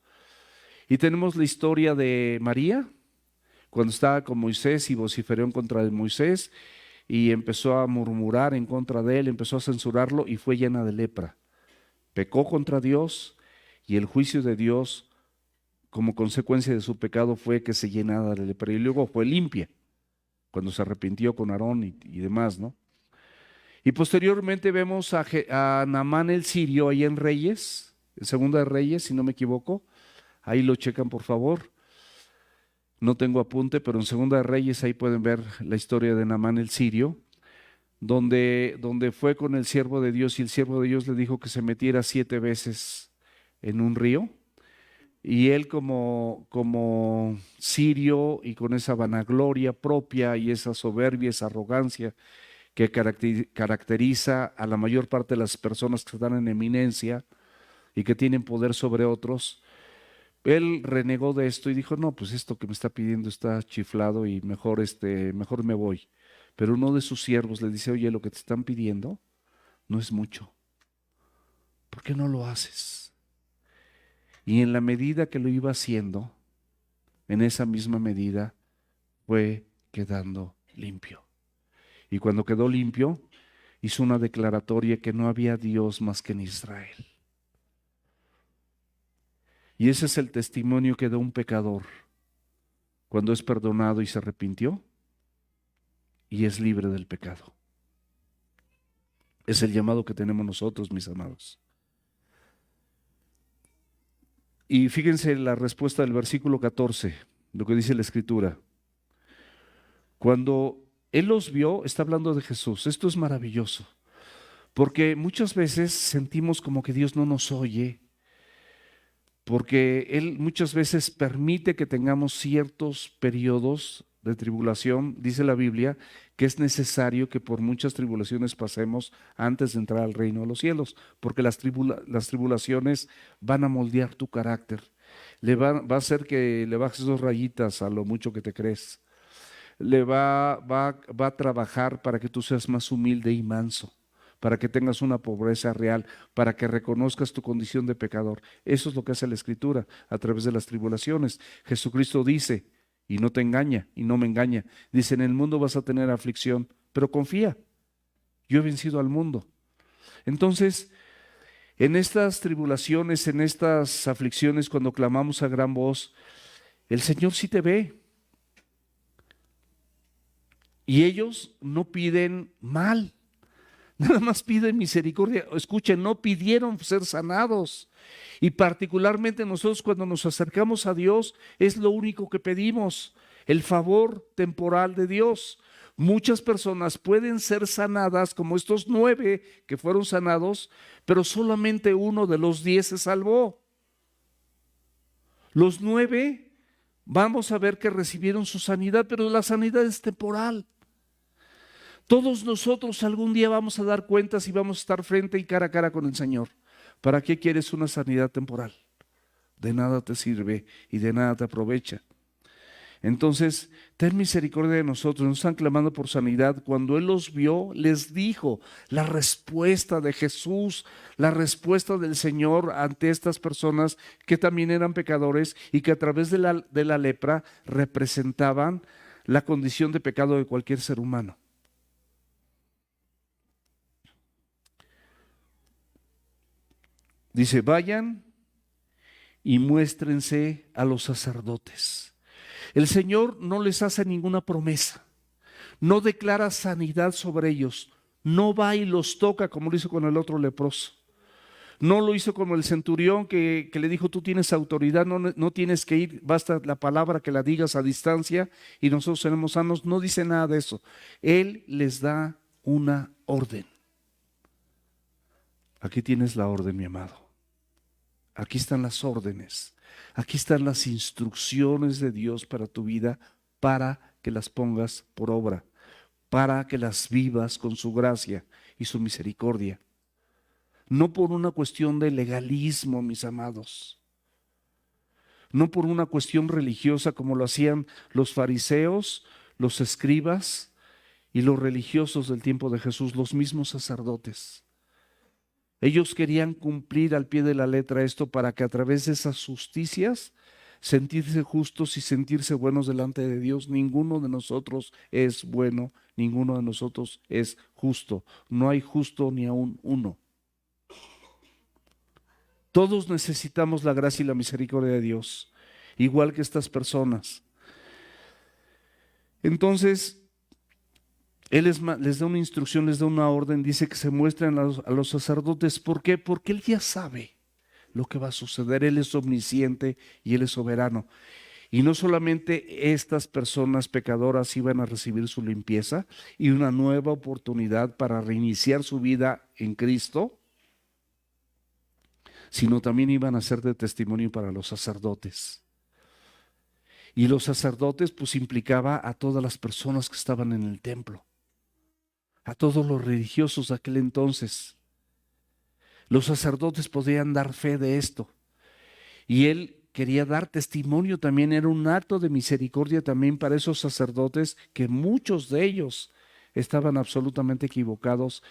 Y tenemos la historia de María, cuando estaba con Moisés y vociferó en contra de Moisés y empezó a murmurar en contra de él, empezó a censurarlo y fue llena de lepra. Pecó contra Dios y el juicio de Dios como consecuencia de su pecado fue que se llenara de lepra y luego fue limpia cuando se arrepintió con Aarón y demás, ¿no? Y posteriormente vemos a Naamán el sirio ahí en Reyes, en Segunda de Reyes, si no me equivoco. Ahí lo checan, por favor. No tengo apunte, pero en Segunda de Reyes ahí pueden ver la historia de Naamán el sirio, donde fue con el siervo de Dios y el siervo de Dios le dijo que se metiera 7 veces en un río. Y él como sirio y con esa vanagloria propia y esa soberbia, esa arrogancia que caracteriza a la mayor parte de las personas que están en eminencia y que tienen poder sobre otros, él renegó de esto y dijo, no, pues esto que me está pidiendo está chiflado y mejor me voy. Pero uno de sus siervos le dice, oye, lo que te están pidiendo no es mucho. ¿Por qué no lo haces? Y en la medida que lo iba haciendo, en esa misma medida, fue quedando limpio. Y cuando quedó limpio, hizo una declaratoria que no había Dios más que en Israel. Y ese es el testimonio que da un pecador cuando es perdonado y se arrepintió y es libre del pecado. Es el llamado que tenemos nosotros, mis amados. Y fíjense la respuesta del versículo 14, lo que dice la Escritura. Cuando Él los vio, está hablando de Jesús. Esto es maravilloso, porque muchas veces sentimos como que Dios no nos oye, porque Él muchas veces permite que tengamos ciertos periodos de tribulación. Dice la Biblia que es necesario que por muchas tribulaciones pasemos antes de entrar al reino de los cielos, porque las tribulaciones van a moldear tu carácter. Va a hacer que le bajes 2 rayitas a lo mucho que te crees. Va a trabajar para que tú seas más humilde y manso, para que tengas una pobreza real, para que reconozcas tu condición de pecador. Eso es lo que hace la Escritura a través de las tribulaciones. Jesucristo dice, y no te engaña, y no me engaña, dice, en el mundo vas a tener aflicción, pero confía, yo he vencido al mundo. Entonces, en estas tribulaciones, en estas aflicciones, cuando clamamos a gran voz, el Señor sí te ve. Y ellos no piden mal, nada más piden misericordia. Escuchen, no pidieron ser sanados. Y particularmente nosotros cuando nos acercamos a Dios es lo único que pedimos, el favor temporal de Dios. Muchas personas pueden ser sanadas como estos 9 que fueron sanados, pero solamente uno de los 10 se salvó. Los 9 vamos a ver que recibieron su sanidad, pero la sanidad es temporal. Todos nosotros algún día vamos a dar cuentas y vamos a estar frente y cara a cara con el Señor. ¿Para qué quieres una sanidad temporal? De nada te sirve y de nada te aprovecha. Entonces, ten misericordia de nosotros. Nos están clamando por sanidad. Cuando Él los vio, les dijo la respuesta de Jesús, la respuesta del Señor ante estas personas que también eran pecadores y que a través de la lepra representaban la condición de pecado de cualquier ser humano. Dice, vayan y muéstrense a los sacerdotes. El Señor no les hace ninguna promesa, no declara sanidad sobre ellos, no va y los toca como lo hizo con el otro leproso. No lo hizo como el centurión que le dijo, tú tienes autoridad, no tienes que ir, basta la palabra que la digas a distancia y nosotros seremos sanos. No dice nada de eso. Él les da una orden. Aquí tienes la orden, mi amado. Aquí están las órdenes, aquí están las instrucciones de Dios para tu vida, para que las pongas por obra, para que las vivas con su gracia y su misericordia. No por una cuestión de legalismo, mis amados. No por una cuestión religiosa como lo hacían los fariseos, los escribas y los religiosos del tiempo de Jesús, los mismos sacerdotes. Ellos querían cumplir al pie de la letra esto para que a través de esas justicias sentirse justos y sentirse buenos delante de Dios. Ninguno de nosotros es bueno, ninguno de nosotros es justo. No hay justo ni aún uno. Todos necesitamos la gracia y la misericordia de Dios, igual que estas personas. Entonces, Él les da una instrucción, les da una orden, dice que se muestren a los sacerdotes. ¿Por qué? Porque Él ya sabe lo que va a suceder. Él es omnisciente y Él es soberano. Y no solamente estas personas pecadoras iban a recibir su limpieza y una nueva oportunidad para reiniciar su vida en Cristo, sino también iban a ser de testimonio para los sacerdotes. Y los sacerdotes pues implicaba a todas las personas que estaban en el templo, a todos los religiosos de aquel entonces. Los sacerdotes podían dar fe de esto. Y él quería dar testimonio también, era un acto de misericordia también para esos sacerdotes, que muchos de ellos estaban absolutamente equivocados,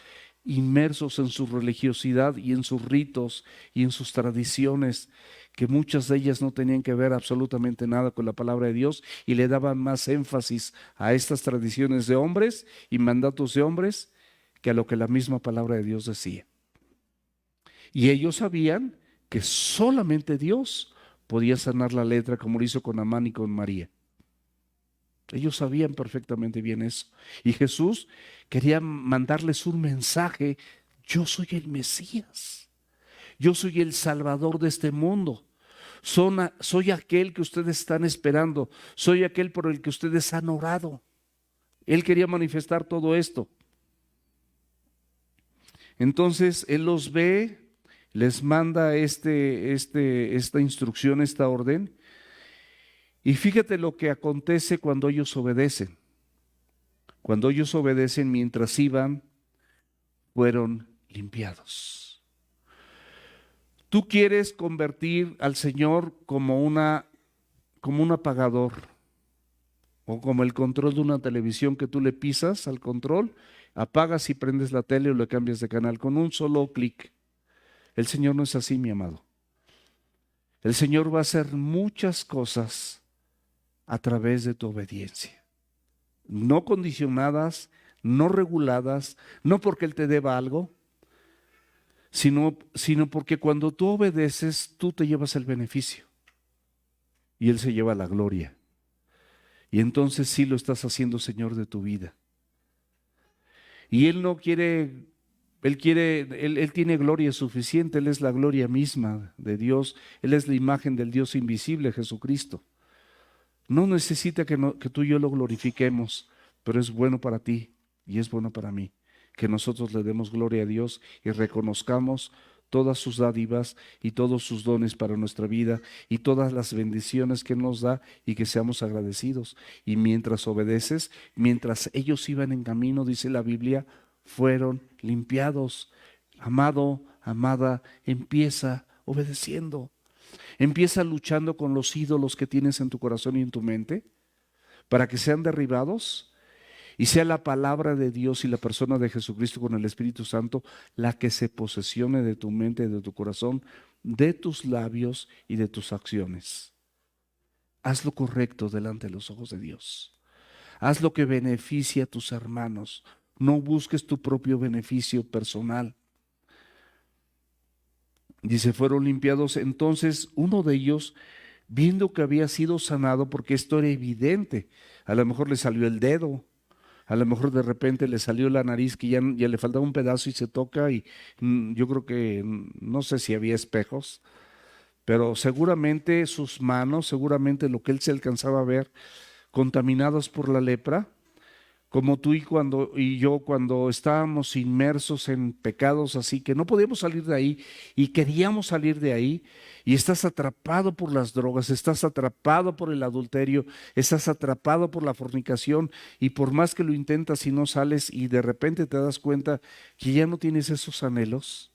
inmersos en su religiosidad y en sus ritos y en sus tradiciones, que muchas de ellas no tenían que ver absolutamente nada con la palabra de Dios y le daban más énfasis a estas tradiciones de hombres y mandatos de hombres que a lo que la misma palabra de Dios decía. Y ellos sabían que solamente Dios podía sanar la lepra, como lo hizo con Amán y con María. Ellos sabían perfectamente bien eso. Y Jesús quería mandarles un mensaje: yo soy el Mesías, yo soy el Salvador de este mundo, soy aquel que ustedes están esperando, soy aquel por el que ustedes han orado. Él quería manifestar todo esto. Entonces Él los ve, les manda esta instrucción, esta orden. Y fíjate lo que acontece cuando ellos obedecen. Cuando ellos obedecen, mientras iban, fueron limpiados. Tú quieres convertir al Señor como un apagador o como el control de una televisión, que tú le pisas al control, apagas y prendes la tele o le cambias de canal con un solo clic. El Señor no es así, mi amado. El Señor va a hacer muchas cosas a través de tu obediencia, no condicionadas, no reguladas, no porque Él te deba algo, sino porque cuando tú obedeces, tú te llevas el beneficio y Él se lleva la gloria. Y entonces sí lo estás haciendo Señor de tu vida. Y Él no quiere, Él tiene gloria suficiente. Él es la gloria misma de Dios. Él es la imagen del Dios invisible, Jesucristo. No necesita que tú y yo lo glorifiquemos, pero es bueno para ti y es bueno para mí que nosotros le demos gloria a Dios y reconozcamos todas sus dádivas y todos sus dones para nuestra vida y todas las bendiciones que Él nos da, y que seamos agradecidos. Y mientras obedeces, mientras ellos iban en camino, dice la Biblia, fueron limpiados. Amado, amada, empieza obedeciendo. Empieza luchando con los ídolos que tienes en tu corazón y en tu mente, para que sean derribados y sea la palabra de Dios y la persona de Jesucristo con el Espíritu Santo la que se posesione de tu mente, de tu corazón, de tus labios y de tus acciones. Haz lo correcto delante de los ojos de Dios. Haz lo que beneficie a tus hermanos. No busques tu propio beneficio personal. Dice, fueron limpiados. Entonces uno de ellos, viendo que había sido sanado, porque esto era evidente, a lo mejor le salió el dedo, a lo mejor de repente le salió la nariz, que ya le faltaba un pedazo y se toca, y yo creo que, no sé si había espejos, pero seguramente sus manos, seguramente lo que él se alcanzaba a ver, contaminadas por la lepra, como tú y yo cuando estábamos inmersos en pecados así que no podíamos salir de ahí y queríamos salir de ahí, y estás atrapado por las drogas, estás atrapado por el adulterio, estás atrapado por la fornicación, y por más que lo intentas y no sales, y de repente te das cuenta que ya no tienes esos anhelos,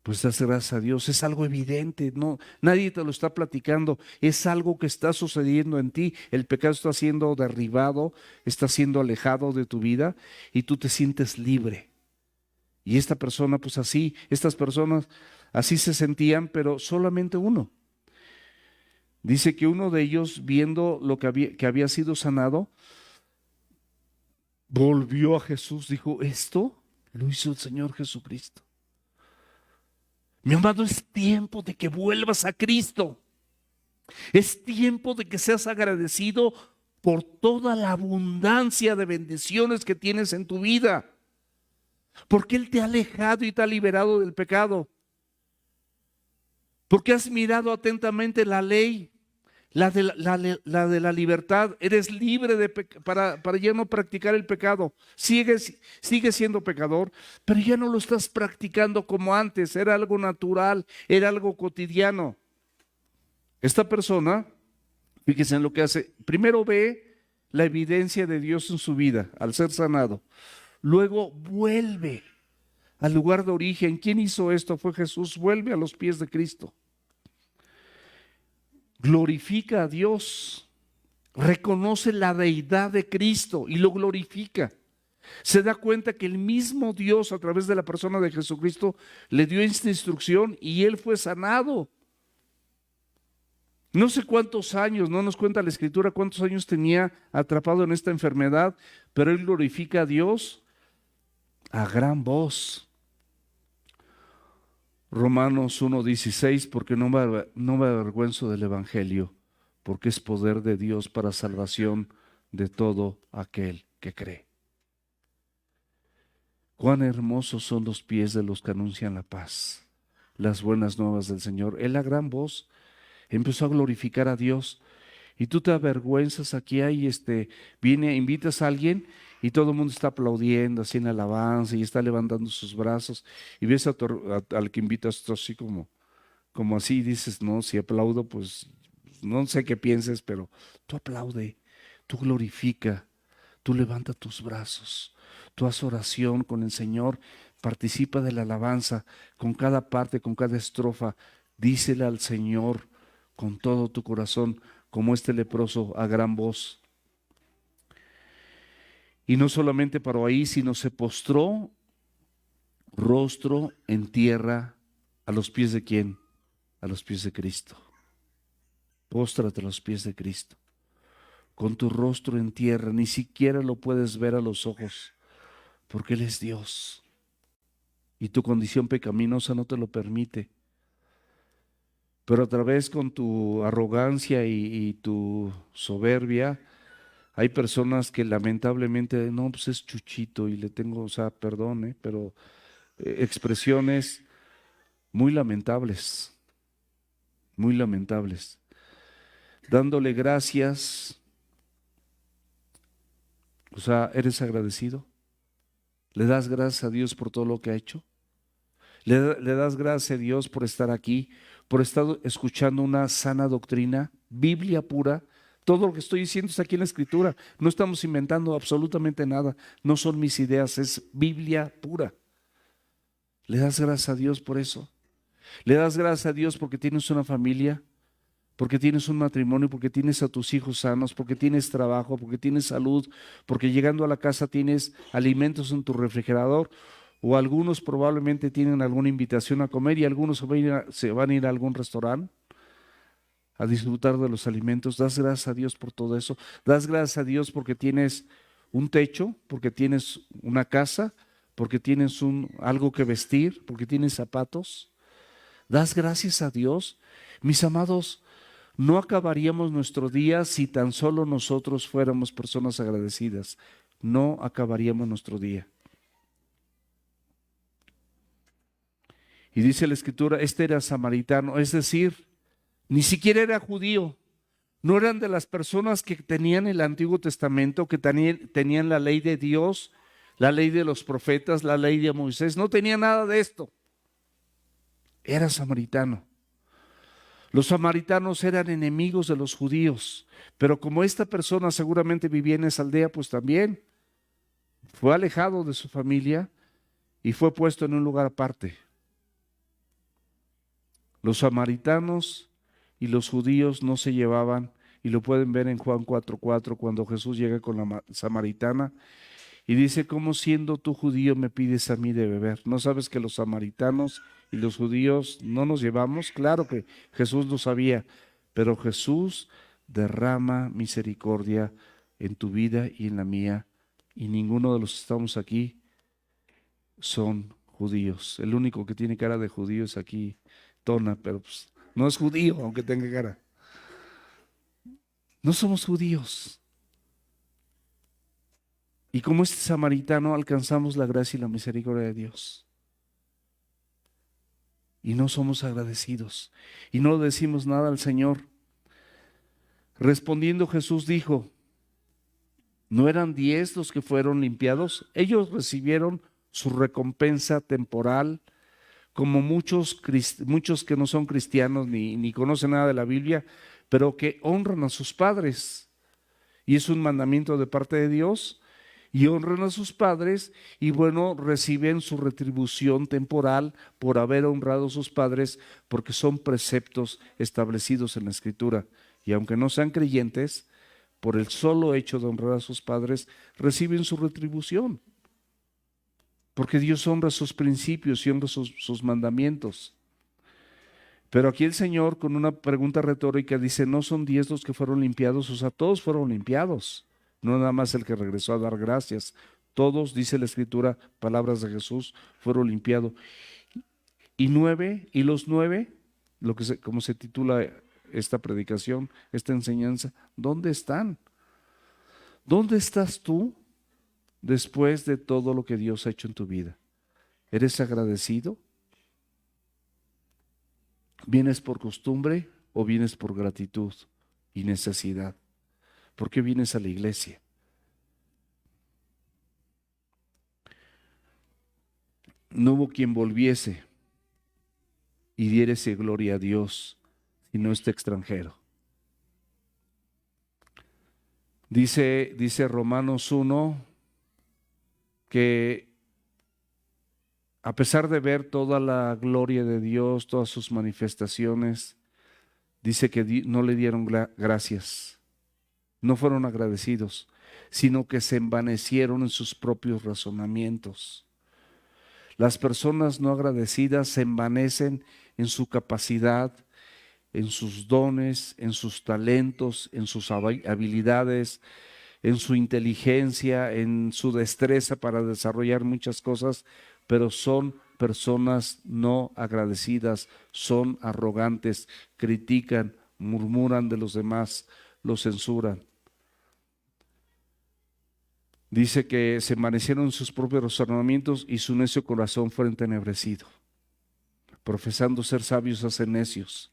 pues das gracias a Dios. Es algo evidente, no, nadie te lo está platicando, es algo que está sucediendo en ti. El pecado está siendo derribado, está siendo alejado de tu vida y tú te sientes libre. Y esta persona, pues así, estas personas así se sentían, pero solamente uno. Dice que uno de ellos, viendo lo que había sido sanado, volvió a Jesús, dijo, esto lo hizo el Señor Jesucristo. Mi amado, es tiempo de que vuelvas a Cristo. Es tiempo de que seas agradecido por toda la abundancia de bendiciones que tienes en tu vida. Porque Él te ha alejado y te ha liberado del pecado. Porque has mirado atentamente la ley, la de la libertad. Eres libre para ya no practicar el pecado. Sigues siendo pecador, pero ya no lo estás practicando como antes. Era algo natural, era algo cotidiano. Esta persona, fíjese en lo que hace. Primero ve la evidencia de Dios en su vida al ser sanado. Luego vuelve al lugar de origen. ¿Quién hizo esto? Fue Jesús. Vuelve a los pies de Cristo. Glorifica a Dios. Reconoce la deidad de Cristo y lo glorifica. Se da cuenta que el mismo Dios, a través de la persona de Jesucristo, le dio esta instrucción y él fue sanado. No sé cuántos años, no nos cuenta la Escritura cuántos años tenía atrapado en esta enfermedad, pero él glorifica a Dios a gran voz. Romanos 1:16, porque no me avergüenzo del Evangelio, porque es poder de Dios para salvación de todo aquel que cree. Cuán hermosos son los pies de los que anuncian la paz, las buenas nuevas del Señor. Él a gran voz empezó a glorificar a Dios. Y tú te avergüenzas, aquí hay invitas a alguien y todo el mundo está aplaudiendo, así en alabanza, y está levantando sus brazos, y ves al que invitas así como así, y dices, no, si aplaudo, pues no sé qué pienses, pero tú aplaude, tú glorifica, tú levanta tus brazos, tú haz oración con el Señor, participa de la alabanza, con cada parte, con cada estrofa, dísele al Señor con todo tu corazón, como este leproso a gran voz. Y no solamente paró ahí, sino se postró rostro en tierra a los pies de ¿quién? A los pies de Cristo. Póstrate a los pies de Cristo. Con tu rostro en tierra, ni siquiera lo puedes ver a los ojos, porque Él es Dios. Y tu condición pecaminosa no te lo permite. Pero a través con tu arrogancia y tu soberbia, hay personas que lamentablemente, no, pues es Chuchito y le tengo, o sea, perdón, pero expresiones muy lamentables, muy lamentables. Dándole gracias, o sea, ¿eres agradecido? ¿Le das gracias a Dios por todo lo que ha hecho? ¿Le das gracias a Dios por estar aquí, por estar escuchando una sana doctrina, Biblia pura? Todo lo que estoy diciendo está aquí en la Escritura. No estamos inventando absolutamente nada. No son mis ideas, es Biblia pura. ¿Le das gracias a Dios por eso? ¿Le das gracias a Dios porque tienes una familia? Porque tienes un matrimonio, porque tienes a tus hijos sanos, porque tienes trabajo, porque tienes salud, porque llegando a la casa tienes alimentos en tu refrigerador, o algunos probablemente tienen alguna invitación a comer y algunos se van a ir a algún restaurante a disfrutar de los alimentos. Das gracias a Dios por todo eso. Das gracias a Dios porque tienes un techo, porque tienes una casa, porque tienes algo que vestir, porque tienes zapatos. Das gracias a Dios. Mis amados, no acabaríamos nuestro día si tan solo nosotros fuéramos personas agradecidas. No acabaríamos nuestro día. Y dice la Escritura, este era samaritano, es decir, ni siquiera era judío, No eran de las personas que tenían el Antiguo Testamento, que tenían la ley de Dios, la ley de los profetas, la ley de Moisés. No tenía nada de esto. Era samaritano. Los samaritanos eran enemigos de los judíos, pero como esta persona seguramente vivía en esa aldea, pues también fue alejado de su familia y fue puesto en un lugar aparte. Los samaritanos y los judíos no se llevaban, y lo pueden ver en Juan 4:4, cuando Jesús llega con la samaritana y dice: ¿cómo siendo tú judío me pides a mí de beber? ¿No sabes que los samaritanos y los judíos no nos llevamos? Claro que Jesús lo sabía, pero Jesús derrama misericordia en tu vida y en la mía, y ninguno de los que estamos aquí son judíos. El único que tiene cara de judío es aquí Tona, pero pues, no es judío, aunque tenga cara. No somos judíos. Y como este samaritano alcanzamos la gracia y la misericordia de Dios. Y no somos agradecidos. Y no decimos nada al Señor. Respondiendo Jesús dijo: ¿no eran 10 los que fueron limpiados? Ellos recibieron su recompensa temporal, como muchos que no son cristianos ni conocen nada de la Biblia, pero que honran a sus padres. Y es un mandamiento de parte de Dios. Y honran a sus padres y bueno, reciben su retribución temporal por haber honrado a sus padres, porque son preceptos establecidos en la Escritura. Y aunque no sean creyentes, por el solo hecho de honrar a sus padres, reciben su retribución. Porque Dios honra sus principios y honra sus mandamientos. Pero aquí el Señor, con una pregunta retórica, dice: ¿no son 10 los que fueron limpiados? O sea, todos fueron limpiados. No nada más el que regresó a dar gracias. Todos, dice la Escritura, palabras de Jesús, fueron limpiados. Y los 9, como se titula esta predicación, esta enseñanza, ¿dónde están? ¿Dónde estás tú después de todo lo que Dios ha hecho en tu vida? ¿Eres agradecido? ¿Vienes por costumbre o vienes por gratitud y necesidad? ¿Por qué vienes a la iglesia? No hubo quien volviese y diérese gloria a Dios, sino este extranjero. Dice Romanos 1 que a pesar de ver toda la gloria de Dios, todas sus manifestaciones, dice que no le dieron gracias, no fueron agradecidos, sino que se envanecieron en sus propios razonamientos. Las personas no agradecidas se envanecen en su capacidad, en sus dones, en sus talentos, en sus habilidades, en su inteligencia, en su destreza para desarrollar muchas cosas, pero son personas no agradecidas, son arrogantes, critican, murmuran de los demás, los censuran. Dice que se envanecieron en sus propios razonamientos y su necio corazón fue entenebrecido. Profesando ser sabios, hacen necios.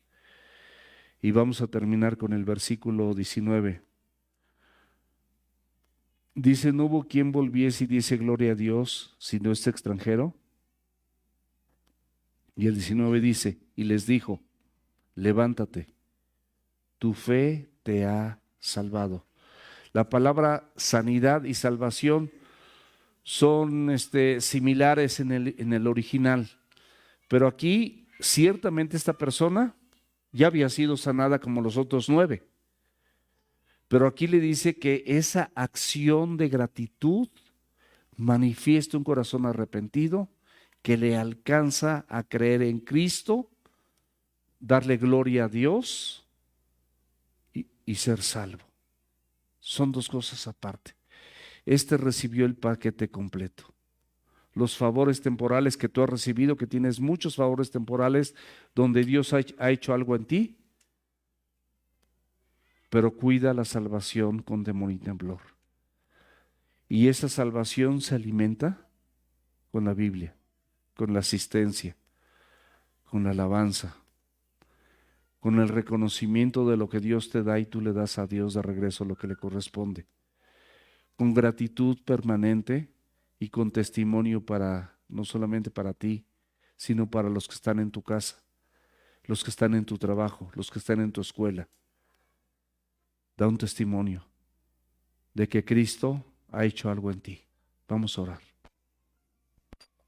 Y vamos a terminar con el versículo 19. Dice: ¿no hubo quien volviese y diese gloria a Dios, sino este extranjero? Y el 19 dice: y les dijo: levántate, tu fe te ha salvado. La palabra sanidad y salvación son similares en el original, pero aquí ciertamente esta persona ya había sido sanada como los otros 9. Pero aquí le dice que esa acción de gratitud manifiesta un corazón arrepentido que le alcanza a creer en Cristo, darle gloria a Dios y ser salvo. Son dos cosas aparte. Este recibió el paquete completo. Los favores temporales que tú has recibido, que tienes muchos favores temporales donde Dios ha hecho algo en ti, pero cuida la salvación con temor y temblor. Y esa salvación se alimenta con la Biblia, con la asistencia, con la alabanza, con el reconocimiento de lo que Dios te da y tú le das a Dios de regreso lo que le corresponde, con gratitud permanente y con testimonio para, no solamente para ti, sino para los que están en tu casa, los que están en tu trabajo, los que están en tu escuela. Da un testimonio de que Cristo ha hecho algo en ti. Vamos a orar.